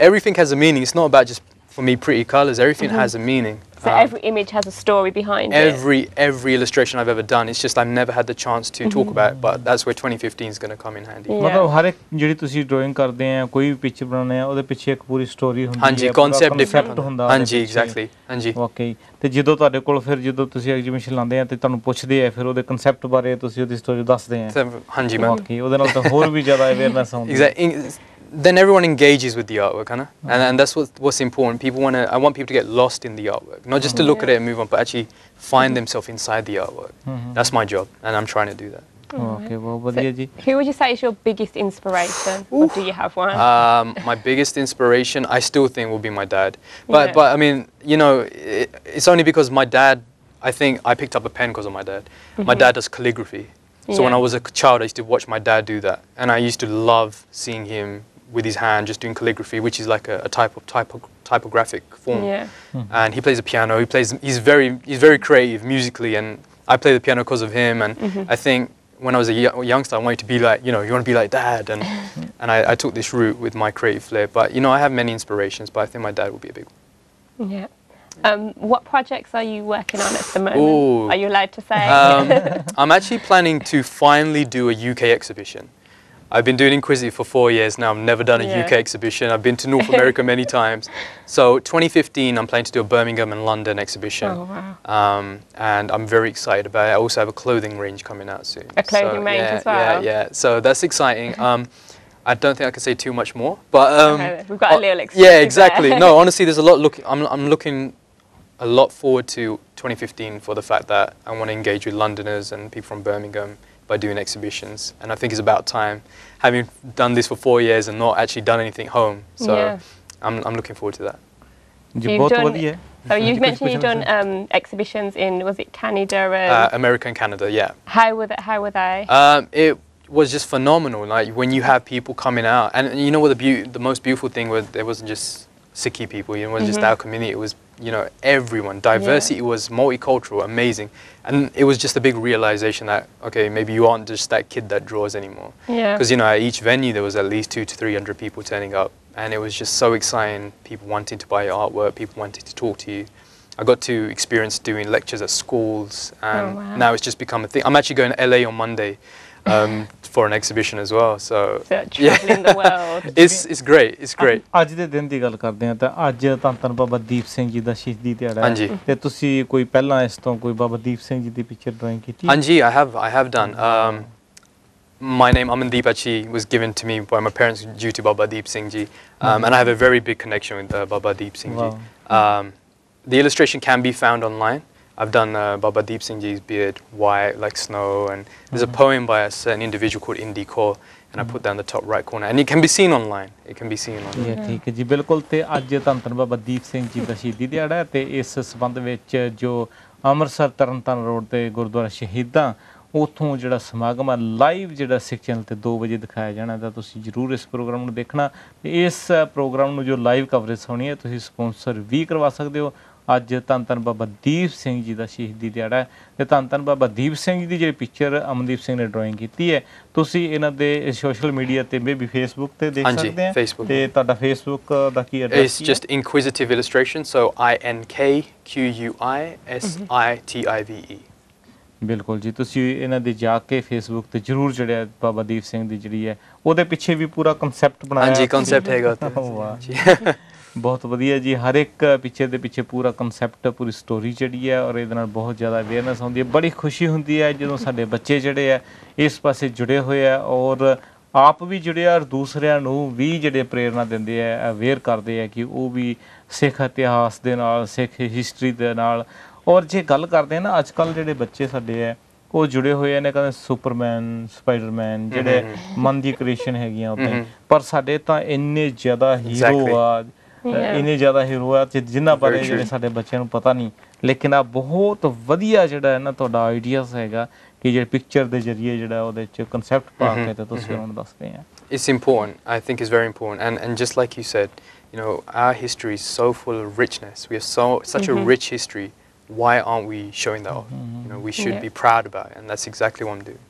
everything has a meaning. It's not about just for me pretty colors. Everything has a meaning. So every image has a story behind it. Every illustration I've ever done. It's just I've never had the chance to talk about it, but that's where 2015 is going to come in handy. मतलब हर एक जड़ी तुसी drawing करते हैं कोई भी picture बनाने हैं ਉਹਦੇ ਪਿੱਛੇ ਇੱਕ ਪੂਰੀ ਸਟੋਰੀ ਹੁੰਦੀ ਹੈ हाँ जी concept different ਹੁੰਦਾ हाँ जी exactly हाँ जी okay ਤੇ ਜਦੋਂ ਤੁਹਾਡੇ ਕੋਲ ਫਿਰ ਜਦੋਂ ਤੁਸੀਂ ਐਗਜ਼ੀਬਿਸ਼ਨ ਲਾਉਂਦੇ ਆ ਤੇ ਤੁਹਾਨੂੰ ਪੁੱਛਦੇ ਆ ਫਿਰ ਉਹਦੇ ਕਨਸੈਪਟ ਬਾਰੇ ਤੁਸੀਂ ਉਹਦੀ ਸਟੋਰੀ ਦੱਸਦੇ ਆ हाँ जी मैम okay ਉਹਦੇ ਨਾਲ ਤਾਂ ਹੋਰ ਵੀ ਜ਼ਿਆਦਾ ਅਵੇਅਰਨੈਸ ਹੁੰਦੀ ਹੈ Then everyone engages with the artwork, and that's what's important. I want people to get lost in the artwork, not just to look at it and move on, but actually find themselves inside the artwork. That's my job, and I'm trying to do that. Okay, well, so, who would you say is your biggest inspiration, or do you have one? My biggest inspiration, I still think, will be my dad. But I mean, it's only because my dad. I think I picked up a pen because of my dad. My dad does calligraphy. So when I was a child, I used to watch my dad do that, and I used to love seeing him with his hand just doing calligraphy, which is like a type of typographic form. And he plays the piano. He's very creative musically, and I play the piano because of him. And I think when I was a youngster, I wanted to be like, you want to be like Dad, and I took this route with my creative flair. But I have many inspirations, but I think my dad will be a big one. Yeah. What projects are you working on at the moment? Ooh. Are you allowed to say? I'm actually planning to finally do a UK exhibition. I've been doing Inkquisitive for 4 years now. I've never done a UK exhibition. I've been to North America many times. So 2015, I'm planning to do a Birmingham and London exhibition. Oh, wow. And I'm very excited about it. I also have a clothing range coming out soon. A clothing range as well? Yeah. So that's exciting. I don't think I can say too much more. But we've got a little exclusive. Yeah, exactly. No, honestly, there's a lot. I'm looking a lot forward to 2015 for the fact that I want to engage with Londoners and people from Birmingham by doing exhibitions, and I think it's about time, having done this for 4 years and not actually done anything home. So I'm looking forward to that. You've mentioned you've done exhibitions in, was it Canada? America and Canada, yeah. How were they? It was just phenomenal. Like when you have people coming out, and you know what the most beautiful thing was, there wasn't just Sikhi people, it wasn't just our community, it was everyone. Diversity was multicultural, amazing. And it was just a big realization that, okay, maybe you aren't just that kid that draws anymore. Because, at each venue there was at least 200 to 300 people turning up. And it was just so exciting, people wanting to buy your artwork, people wanting to talk to you. I got to experience doing lectures at schools, and now it's just become a thing. I'm actually going to LA on Monday for an exhibition as well. So traveling the world. It's great. It's great. ਅੱਜ ਦੇ ਦਿਨ ਦੀ ਗੱਲ ਕਰਦੇ ਹਾਂ ਤਾਂ ਅੱਜ ਧੰਨ ਬਾਬਾ ਦੀਪ ਸਿੰਘ ਜੀ ਦਾ ਸ਼ਹੀਦੀ ਦਿਹਾੜਾ ਹੈ ਹਾਂਜੀ ਤੇ ਤੁਸੀਂ ਕੋਈ ਪਹਿਲਾਂ ਇਸ ਤੋਂ ਕੋਈ ਬਾਬਾ ਦੀਪ ਸਿੰਘ ਜੀ ਦੀ ਪਿਕਚਰ ਡਰਾਇੰਗ ਕੀਤੀ ਹਾਂਜੀ I have done my name Amandeep actually was given to me by my parents due to Baba Deep Singh ji, and I have a very big connection with Baba Deep Singh ji. The illustration can be found online. I've done Baba Deep Singh ji's beard white like snow, and there's a poem by a certain individual called Indi Kaur, and I put that in the top right corner, and it can be seen online. ਠੀਕ ਹੈ ਜੀ ਬਿਲਕੁਲ ਤੇ ਅੱਜ ਧੰਨ ਬਾਬਾ ਦੀਪ ਸਿੰਘ ਜੀ ਦਾ ਸ਼ਹੀਦੀ ਦਿਹਾੜਾ ਹੈ ਤੇ ਇਸ ਸੰਬੰਧ ਵਿੱਚ ਜੋ ਅੰਮ੍ਰਿਤਸਰ ਤਰਨਤਾਰਨ ਰੋਡ ਤੇ ਗੁਰਦੁਆਰਾ ਸ਼ਹੀਦਾਂ ਉੱਥੋਂ ਜਿਹੜਾ ਸਮਾਗਮ ਆ ਲਾਈਵ ਜਿਹੜਾ ਸਿੱਖ ਚੈਨਲ ਤੇ 2 ਵਜੇ ਦਿਖਾਇਆ ਜਾਣਾ ਤਾਂ ਤੁਸੀਂ ਜ਼ਰੂਰ ਇਸ ਪ੍ਰੋਗਰਾਮ ਨੂੰ ਦੇਖਣਾ ਤੇ ਇਸ ਪ੍ਰੋਗਰਾਮ ਨੂੰ ਜੋ ਲਾਈਵ ਕਵਰੇਜ ਹੋਣੀ ਹੈ ਤੁਸੀਂ ਸਪਾਂਸਰ ਵੀ ਕਰਵਾ ਸਕਦੇ ਹੋ ਅੱਜ ਧੰਨ ਧੰਨ ਬਾਬਾ ਦੀਪ ਸਿੰਘ ਜੀ ਦਾ ਸ਼ਹੀਦੀ ਦਿਹਾੜਾ ਹੈ ਤੇ ਧੰਨ ਧੰਨ ਬਾਬਾ ਦੀਪ ਸਿੰਘ ਜੀ ਦੀ ਜਿਹੜੀ ਪਿਕਚਰ ਅਮਨਦੀਪ ਸਿੰਘ ਨੇ ਡਰਾਇੰਗ ਕੀਤੀ ਹੈ ਤੁਸੀਂ ਇਹਨਾਂ ਦੇ ਸੋਸ਼ਲ ਮੀਡੀਆ ਤੇ ਮੇਬੀ ਫੇਸਬੁੱਕ ਤੇ ਦੇਖ ਸਕਦੇ ਆ ਤੇ ਤੁਹਾਡਾ ਫੇਸਬੁੱਕ ਦਾ ਕੀ ਐਡਰੈਸ ਹੈ? It's just Inkquisitive Illustration, so INKQUISITIVE। ਬਿਲਕੁਲ ਜੀ ਤੁਸੀਂ ਇਹਨਾਂ ਦੇ ਜਾ ਕੇ ਫੇਸਬੁੱਕ ਤੇ ਜ਼ਰੂਰ ਜਿਹੜਾ ਬਾਬਾ ਦੀਪ ਸਿੰਘ ਦੀ ਜਿਹੜੀ ਹੈ ਉਹਦੇ ਪਿੱਛੇ ਵੀ ਪੂਰਾ ਕਨਸੈਪਟ ਬਣਾਇਆ ਹਾਂਜੀ ਕਨਸੈਪਟ ਹੈਗਾ ਵਾਹ ਬਹੁਤ ਵਧੀਆ ਜੀ ਹਰ ਇੱਕ ਪਿਕਚਰ ਦੇ ਪਿੱਛੇ ਪੂਰਾ ਕਨਸੈਪਟ ਪੂਰੀ ਸਟੋਰੀ ਜਿਹੜੀ ਹੈ ਔਰ ਇਹਦੇ ਨਾਲ ਬਹੁਤ ਜ਼ਿਆਦਾ ਅਵੇਅਰਨੈਸ ਹੁੰਦੀ ਹੈ ਬੜੀ ਖੁਸ਼ੀ ਹੁੰਦੀ ਹੈ ਜਦੋਂ ਸਾਡੇ ਬੱਚੇ ਜਿਹੜੇ ਆ ਇਸ ਪਾਸੇ ਜੁੜੇ ਹੋਏ ਆ ਔਰ ਆਪ ਵੀ ਜੁੜੇ ਆ ਔਰ ਦੂਸਰਿਆਂ ਨੂੰ ਵੀ ਜਿਹੜੇ ਪ੍ਰੇਰਨਾ ਦਿੰਦੇ ਆ ਅਵੇਅਰ ਕਰਦੇ ਆ ਕਿ ਉਹ ਵੀ ਸਿੱਖ ਇਤਿਹਾਸ ਦੇ ਨਾਲ ਸਿੱਖ ਹਿਸਟਰੀ ਦੇ ਨਾਲ ਔਰ ਜੇ ਗੱਲ ਕਰਦੇ ਆ ਨਾ ਅੱਜ ਕੱਲ੍ਹ ਜਿਹੜੇ ਬੱਚੇ ਸਾਡੇ ਆ ਉਹ ਜੁੜੇ ਹੋਏ ਨੇ ਕਹਿੰਦੇ ਸੁਪਰਮੈਨ ਸਪਾਈਡਰਮੈਨ ਜਿਹੜੇ ਮਨ ਦੀ ਕ੍ਰੀਏਸ਼ਨ ਹੈਗੀਆਂ ਉੱਤੇ ਪਰ ਸਾਡੇ ਤਾਂ ਇੰਨੇ ਜ਼ਿਆਦਾ ਹੀਰੋ ਆ ਇੰਨੇ ਜ਼ਿਆਦਾ ਹੀਰੋ ਆ ਜਿਨ੍ਹਾਂ ਬਾਰੇ ਜਿਹੜੇ ਸਾਡੇ ਬੱਚਿਆਂ ਨੂੰ ਪਤਾ ਨਹੀਂ ਲੇਕਿਨ ਆ ਬਹੁਤ ਵਧੀਆ ਜਿਹੜਾ ਹੈ ਨਾ ਤੁਹਾਡਾ ਆਈਡੀਆਜ਼ ਹੈਗਾ ਕਿ ਜਿਹੜੇ ਪਿਕਚਰ ਦੇ ਜ਼ਰੀਏ ਜਿਹੜਾ ਉਹਦੇ 'ਚ ਕਨਸੈਪਟ ਪਾ ਕੇ ਤੇ ਤੁਸੀਂ ਉਹਨਾਂ ਨੂੰ ਦੱਸਦੇ ਆ It's important. I think it's very important and just like you said, you know, our history is so full of richness. We have such a rich history. Why aren't we showing that off? You know, we should be proud about it and that's exactly what I'm doing.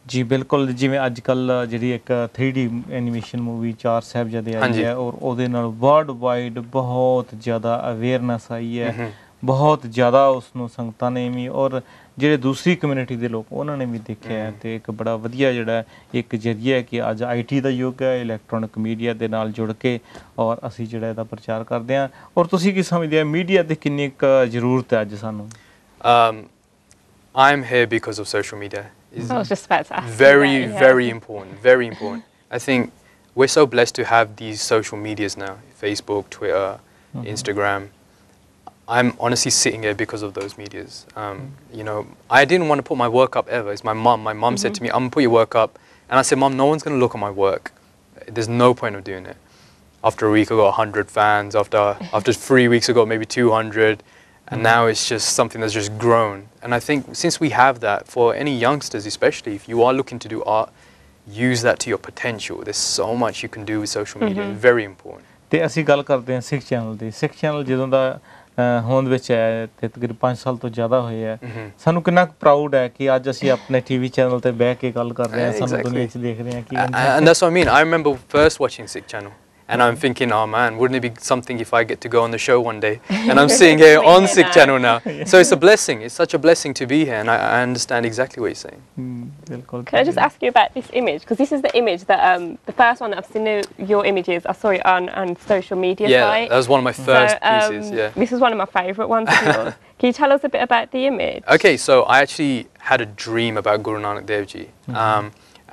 ਜੀ ਬਿਲਕੁਲ ਜਿਵੇਂ ਅੱਜ ਕੱਲ੍ਹ ਜਿਹੜੀ ਇੱਕ 3D animation movie 4 ਸਾਹਿਬਜ਼ਾਦੇ ਆਈ ਹੈ ਔਰ ਉਹਦੇ ਨਾਲ ਵਰਲਡ ਵਾਈਡ ਬਹੁਤ ਜ਼ਿਆਦਾ ਅਵੇਅਰਨੈਸ ਆਈ ਹੈ ਬਹੁਤ ਜ਼ਿਆਦਾ ਉਸਨੂੰ ਸੰਗਤਾਂ ਨੇ ਵੀ ਔਰ ਜਿਹੜੇ ਦੂਸਰੀ ਕਮਿਊਨਿਟੀ ਦੇ ਲੋਕ ਉਹਨਾਂ ਨੇ ਵੀ ਦੇਖਿਆ ਤੇ ਇੱਕ ਬੜਾ ਵਧੀਆ ਜਿਹੜਾ ਇੱਕ ਜ਼ਰੀਆ ਹੈ ਕਿ ਅੱਜ IT ਦਾ ਯੁੱਗ ਹੈ ਇਲੈਕਟ੍ਰੋਨਿਕ ਮੀਡੀਆ ਦੇ ਨਾਲ ਜੁੜ ਕੇ ਔਰ ਅਸੀਂ ਜਿਹੜਾ ਇਹਦਾ ਪ੍ਰਚਾਰ ਕਰਦੇ ਹਾਂ ਔਰ ਤੁਸੀਂ ਕੀ ਸਮਝਦੇ ਆ ਮੀਡੀਆ ਦੀ ਕਿੰਨੀ ਕੁ ਜ਼ਰੂਰਤ ਹੈ ਅੱਜ ਸਾਨੂੰ I'm here because of social media. I was just about to ask Very important, very important. I think we're so blessed to have these social medias now, Facebook, Twitter, Instagram. I'm honestly sitting here because of those medias. You know, I didn't want to put my work up ever. It's my mum. My mum said to me, I'm going to put your work up. And I said, Mum, no one's going to look at my work. There's no point of doing it. After a week, I got 100 fans. After 3 weeks, I got maybe 200. And now it's just something that's just grown. And I think since we have that, for any youngsters especially, if you are looking to do art, use that to your potential. There's so much you can do with social media. It's very important. ਤੇ ਅਸੀਂ ਗੱਲ ਕਰਦੇ ਹਾਂ ਸਿੱਖ channel ਦੀ ਸਿੱਖ channel ਜਦੋਂ ਦਾ ਹੋਂਦ ਵਿੱਚ ਆਇਆ ਤੇ ਤਕਰੀਬਨ 5 ਸਾਲ ਤੋਂ ਜ਼ਿਆਦਾ ਹੋਏ ਆ ਸਾਨੂੰ ਕਿੰਨਾ ਪ੍ਰਾਊਡ ਹੈ ਕਿ ਅੱਜ ਅਸੀਂ ਆਪਣੇ ਟੀਵੀ ਚੈਨਲ ਤੇ ਬਹਿ ਕੇ ਗੱਲ ਕਰ ਰਹੇ ਹਾਂ ਸਾਨੂੰ ਦੁਨੀਆ 'ਚ ਦੇਖ ਰਹੇ ਹਾਂ ਕਿ and that's what I mean. I remember first watching Sikh channel. And I'm thinking, oh man, wouldn't it be something if I get to go on the show one day? And I'm sitting here on Sikh channel now. So it's a blessing. It's such a blessing to be here. And I understand exactly what you're saying. Can I just ask you about this image? Because this is the image that, the first one that I've seen your images, I saw it on social media site. Yeah, that was one of my first pieces, yeah. This is one of my favourite ones of yours. Can you tell us a bit about the image? Okay, so I actually had a dream about Guru Nanak Dev Ji.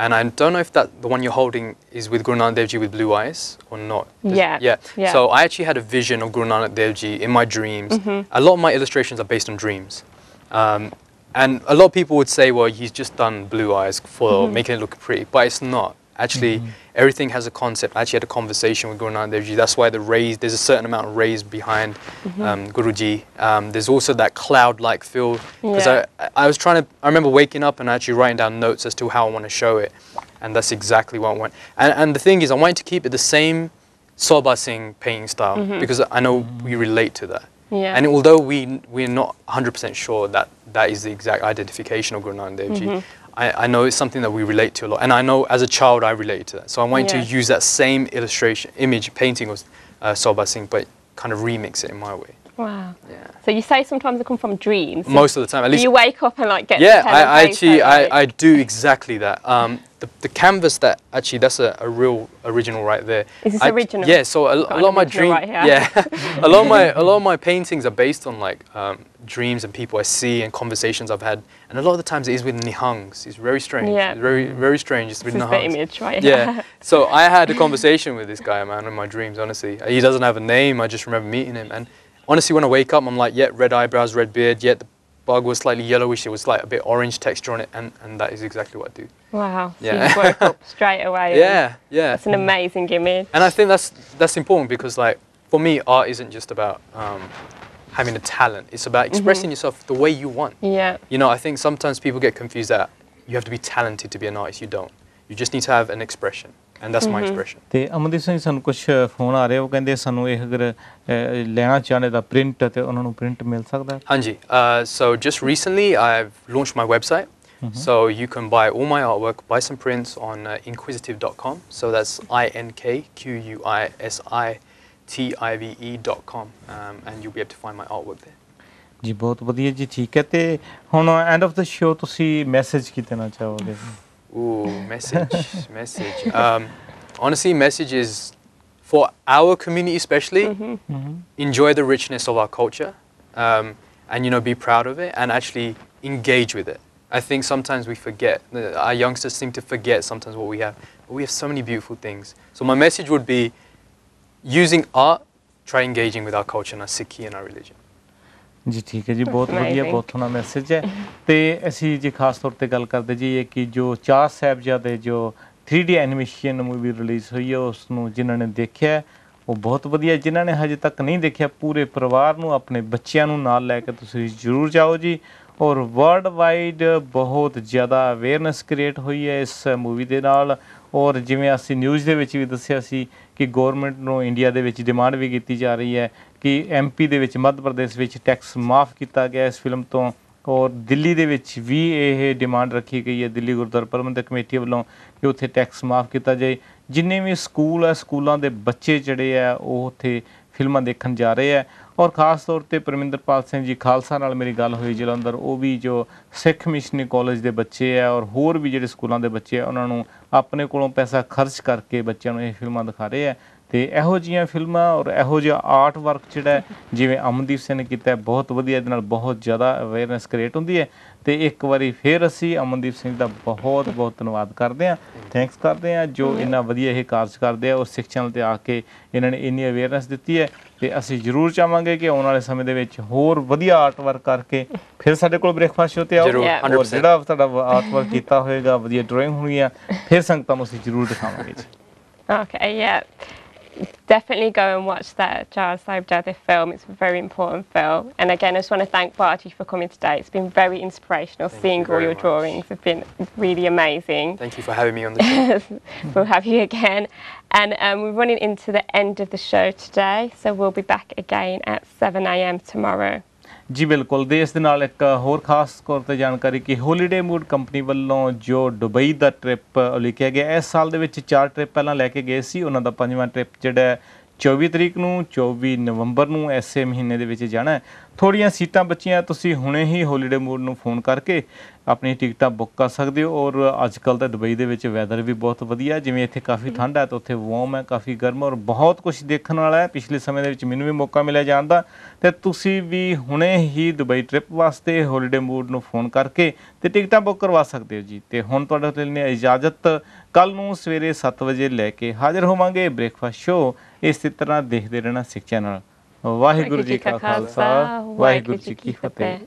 And I don't know if the one you're holding is with Guru Nanak Dev Ji with blue eyes or not. Yeah. So I actually had a vision of Guru Nanak Dev Ji in my dreams. A lot of my illustrations are based on dreams. And a lot of people would say, well, he's just done blue eyes for making it look pretty. But it's not. Actually, everything has a concept. I actually had a conversation with Guru Nanak Dev Ji. That's why there's a certain amount of rays behind Guruji. There's also that cloud-like feel. Because I remember waking up and actually writing down notes as to how I want to show it. And that's exactly what I want. And the thing is, I wanted to keep it the same Soba Singh painting style. Because I know we relate to that. And although we're not 100% sure that is the exact identification of Guru Nanak Dev Ji, I know it's something that we relate to a lot. And I know as a child I related to that. So I wanted to use that same painting of Soba Singh, but kind of remix it in my way. Wow. Yeah. So you say sometimes they come from dreams. Most of the time. At least. Do you wake up and like get the pen and paper, I do exactly that. The canvas that's a real original right there. Is this original? Yeah. So a lot of my dreams. A lot of my paintings are based on like dreams and people I see and conversations I've had. And a lot of the times it is with nihangs. It's very strange. Yeah. It's very, very strange. It's with nihangs. This is the image, right? Yeah. So I had a conversation with this guy, man, in my dreams, honestly. He doesn't have a name. I just remember meeting him. And honestly, when I wake up, I'm like, yeah, red eyebrows, red beard. Yeah, the bug was slightly yellowish. It was like a bit orange texture on it. And that is exactly what I do. Wow. So you woke up straight away. Yeah. That's an amazing image. And I think that's important because, like, for me, art isn't just about having a talent. It's about expressing yourself the way you want. Yeah. You know, I think sometimes people get confused that you have to be talented to be an artist. You don't. You just need to have an expression. And that's my expression. ਤੇ ਅਮਨਦੀਪ ਸਿੰਘ ਸਾਨੂੰ ਕੁਝ phone ਆ ਰਹੇ ਉਹ ਕਹਿੰਦੇ ਸਾਨੂੰ ਇਹ ਅਗਰ ਲੈਣਾ ਚਾਹਣੇ ਦਾ ਪ੍ਰਿੰਟ ਤੇ ਉਹਨਾਂ ਨੂੰ ਪ੍ਰਿੰਟ ਮਿਲ ਸਕਦਾ? ਹਾਂਜੀ, so just recently I've launched my website. So you can buy all my artwork, buy some prints on Inkquisitive.com. So that's Inkquisitive.com, and you'll be able to find my artwork there. ਜੀ ਬਹੁਤ ਵਧੀਆ ਜੀ, ਠੀਕ ਹੈ। ਤੇ ਹੁਣ end of the show ਤੁਸੀਂ message ਕੀ ਦੇਣਾ ਚਾਹੋਗੇ? Ooh, message. Honestly, message is for our community especially. Enjoy the richness of our culture, and be proud of it, and actually engage with it. I think sometimes we forget. Our youngsters seem to forget sometimes what we have. But we have so many beautiful things. So my message would be, using art, try engaging with our culture and our Sikhi and our religion. ਜੀ ਠੀਕ ਹੈ ਜੀ, ਬਹੁਤ ਵਧੀਆ, ਬਹੁਤ ਸੋਹਣਾ message ਹੈ। ਤੇ ਅਸੀਂ ਜੀ ਖਾਸ ਤੌਰ ਤੇ ਗੱਲ ਕਰਦੇ ਜੀ ਕਿ ਜੋ 4 ਸਾਹਿਬਜ਼ਾਦੇ ਜੋ 3D ਐਨੀਮੇਸ਼ਨ ਮੂਵੀ ਰਿਲੀਜ਼ ਹੋਈ ਹੈ ਉਸ ਨੂੰ ਜਿਨ੍ਹਾਂ ਨੇ ਦੇਖਿਆ ਉਹ ਬਹੁਤ ਵਧੀਆ, ਜਿਨ੍ਹਾਂ ਨੇ ਹਜੇ ਤੱਕ ਨਹੀਂ ਦੇਖਿਆ ਪੂਰੇ ਪਰਿਵਾਰ ਨੂੰ ਆਪਣੇ ਬੱਚਿਆਂ ਨੂੰ ਨਾਲ ਲੈ ਕੇ ਤੁਸੀਂ ਜ਼ਰੂਰ ਜਾਓ ਜੀ। ਔਰ ਵਰਲਡ ਵਾਈਡ ਬਹੁਤ ਜ਼ਿਆਦਾ ਅਵੇਅਰਨੈਸ ਕ੍ਰੀਏਟ ਹੋਈ ਹੈ ਇਸ ਮੂਵੀ ਦੇ ਨਾਲ। ਔਰ ਜਿਵੇਂ ਅਸੀਂ ਨਿਊਜ਼ ਦੇ ਵਿੱਚ ਵੀ ਦੱਸਿਆ ਸੀ ਕਿ ਗੌਰਮੈਂਟ ਨੂੰ ਇੰਡੀਆ ਦੇ ਵਿੱਚ ਡਿਮਾਂਡ ਵੀ ਕੀਤੀ ਜਾ ਰਹੀ ਹੈ ਕਿ MP ਦੇ ਵਿੱਚ ਮੱਧ ਪ੍ਰਦੇਸ਼ ਵਿੱਚ ਟੈਕਸ ਮਾਫ ਕੀਤਾ ਗਿਆ ਇਸ ਫਿਲਮ ਤੋਂ। ਔਰ ਦਿੱਲੀ ਦੇ ਵਿੱਚ ਵੀ ਇਹ ਡਿਮਾਂਡ ਰੱਖੀ ਗਈ ਹੈ ਦਿੱਲੀ ਗੁਰਦੁਆਰਾ ਪ੍ਰਬੰਧਕ ਕਮੇਟੀ ਵੱਲੋਂ ਕਿ ਉੱਥੇ ਟੈਕਸ ਮਾਫ ਕੀਤਾ ਜਾਏ। ਜਿੰਨੇ ਵੀ ਸਕੂਲ ਹੈ ਸਕੂਲਾਂ ਦੇ ਬੱਚੇ ਜਿਹੜੇ ਆ ਉਹ ਉੱਥੇ ਫਿਲਮਾਂ ਦੇਖਣ ਜਾ ਰਹੇ ਹੈ। ਔਰ ਖਾਸ ਤੌਰ ਤੇ ਪਰਮਿੰਦਰਪਾਲ ਸਿੰਘ ਜੀ ਖਾਲਸਾ ਨਾਲ ਮੇਰੀ ਗੱਲ ਹੋਈ ਜਲੰਧਰ, ਉਹ ਵੀ ਜੋ ਸਿੱਖ ਮਿਸ਼ਨਰੀ ਕਾਲਜ ਦੇ ਬੱਚੇ ਆ ਔਰ ਹੋਰ ਵੀ ਜਿਹੜੇ ਸਕੂਲਾਂ ਦੇ ਬੱਚੇ ਆ ਉਹਨਾਂ ਨੂੰ ਆਪਣੇ ਕੋਲੋਂ ਪੈਸਾ ਖਰਚ ਕਰਕੇ ਬੱਚਿਆਂ ਨੂੰ ਇਹ ਫਿਲਮਾਂ ਦਿਖਾ ਰਹੇ ਆ। ਤੇ ਇਹੋ ਜਿਹੀਆਂ ਫਿਲਮਾਂ ਔਰ ਇਹੋ ਜਿਹਾ ਆਰਟ ਵਰਕ ਜਿਹੜਾ ਜਿਵੇਂ ਅਮਨਦੀਪ ਸਿੰਘ ਨੇ ਕੀਤਾ ਬਹੁਤ ਵਧੀਆ, ਇਹਦੇ ਨਾਲ ਬਹੁਤ ਜ਼ਿਆਦਾ ਅਵੇਅਰਨੈਸ ਕ੍ਰੀਏਟ ਹੁੰਦੀ ਹੈ। ਤੇ ਇੱਕ ਵਾਰੀ ਫਿਰ ਅਸੀਂ ਅਮਨਦੀਪ ਸਿੰਘ ਦਾ ਬਹੁਤ ਬਹੁਤ ਧੰਨਵਾਦ ਕਰਦੇ ਹਾਂ, ਥੈਂਕਸ ਕਰਦੇ ਹਾਂ ਜੋ ਇੰਨਾ ਵਧੀਆ ਇਹ ਕਾਰਜ ਕਰਦੇ ਆ ਔਰ ਸਿੱਖ ਚੈਨਲ 'ਤੇ ਆ ਕੇ ਇਹਨਾਂ ਨੇ ਇੰਨੀ ਅਵੇਅਰਨੈਸ ਦਿੱਤੀ ਹੈ। ਤੇ ਅਸੀਂ ਜ਼ਰੂਰ ਚਾਹਾਂਗੇ ਕਿ ਆਉਣ ਵਾਲੇ ਸਮੇਂ ਦੇ ਵਿੱਚ ਹੋਰ ਵਧੀਆ ਆਰਟ ਵਰਕ ਕਰਕੇ ਫਿਰ ਸਾਡੇ ਕੋਲ ਬ੍ਰੇਕਫਾਸਟ ਸ਼ੋ 'ਤੇ ਆਓ ਔਰ ਜਿਹੜਾ ਤੁਹਾਡਾ ਆਰਟ ਵਰਕ ਕੀਤਾ ਹੋਏਗਾ, ਵਧੀਆ ਡਰਾਇੰਗ ਹੋਣੀ ਆ, ਫਿਰ ਸੰਗਤਾਂ ਨੂੰ ਅਸੀਂ ਜ਼ਰੂਰ ਦਿਖਾਵਾਂਗੇ ਜੀ। Okay, yeah. Definitely go and watch that Charles Sahibzade film. It's a very important film. And again, I just want to thank Bharti for coming today. It's been very inspirational. Seeing all your drawings have been really amazing. Thank you for having me on the show. We'll have you again. And we're running into the end of the show today, so we'll be back again at 7 AM tomorrow. ਜੀ ਬਿਲਕੁਲ। ਦੇ ਇਸ ਦੇ ਨਾਲ ਇੱਕ ਹੋਰ ਖਾਸ ਤੌਰ 'ਤੇ ਜਾਣਕਾਰੀ ਕਿ ਹੋਲੀਡੇ ਮੂਡ ਕੰਪਨੀ ਵੱਲੋਂ ਜੋ ਦੁਬਈ ਦਾ ਟ੍ਰਿਪ ਉਲੀਕਿਆ ਗਿਆ, ਇਸ ਸਾਲ ਦੇ ਵਿੱਚ 4 ਟ੍ਰਿਪ ਪਹਿਲਾਂ ਲੈ ਕੇ ਗਏ ਸੀ। ਉਹਨਾਂ ਦਾ 5ਵਾਂ ਟ੍ਰਿਪ ਜਿਹੜਾ 24 ਤਰੀਕ ਨੂੰ 24 ਨਵੰਬਰ ਨੂੰ ਇਸੇ ਮਹੀਨੇ ਦੇ ਵਿੱਚ ਜਾਣਾ। ਥੋੜ੍ਹੀਆਂ ਸੀਟਾਂ ਬਚੀਆਂ, ਤੁਸੀਂ ਹੁਣੇ ਹੀ ਹੋਲੀਡੇ ਮੂਡ ਨੂੰ ਫੋਨ ਕਰਕੇ ਆਪਣੀ ਟਿਕਟਾਂ ਬੁੱਕ ਕਰ ਸਕਦੇ ਹੋ। ਔਰ ਅੱਜ ਕੱਲ੍ਹ ਤਾਂ ਦੁਬਈ ਦੇ ਵਿੱਚ ਵੈਦਰ ਵੀ ਬਹੁਤ ਵਧੀਆ, ਜਿਵੇਂ ਇੱਥੇ ਕਾਫੀ ਠੰਡ ਹੈ ਤਾਂ ਉੱਥੇ ਵਾਰਮ ਹੈ, ਕਾਫੀ ਗਰਮ, ਔਰ ਬਹੁਤ ਕੁਛ ਦੇਖਣ ਵਾਲਾ ਹੈ। ਪਿਛਲੇ ਸਮੇਂ ਦੇ ਵਿੱਚ ਮੈਨੂੰ ਵੀ ਮੌਕਾ ਮਿਲਿਆ ਜਾਣ ਦਾ, ਅਤੇ ਤੁਸੀਂ ਵੀ ਹੁਣੇ ਹੀ ਦੁਬਈ ਟ੍ਰਿਪ ਵਾਸਤੇ ਹੋਲੀਡੇ ਮੂਡ ਨੂੰ ਫੋਨ ਕਰਕੇ ਅਤੇ ਟਿਕਟਾਂ ਬੁੱਕ ਕਰਵਾ ਸਕਦੇ ਹੋ ਜੀ। ਅਤੇ ਹੁਣ ਤੁਹਾਡੇ ਲਈ ਇਜਾਜ਼ਤ, ਕੱਲ੍ਹ ਨੂੰ ਸਵੇਰੇ 7 ਵਜੇ ਲੈ ਕੇ ਹਾਜ਼ਰ ਹੋਵਾਂਗੇ ਬ੍ਰੇਕਫਾਸਟ ਸ਼ੋ। ਇਸੇ ਤਰ੍ਹਾਂ ਦੇਖਦੇ ਰਹਿਣਾ ਸਿੱਖ ਚੈਨਲ। ਵਾਹਿਗੁਰੂ ਜੀ ਕਾ ਖਾਲਸਾ, ਵਾਹਿਗੁਰੂ ਜੀ ਕੀ ਫਤਿਹ।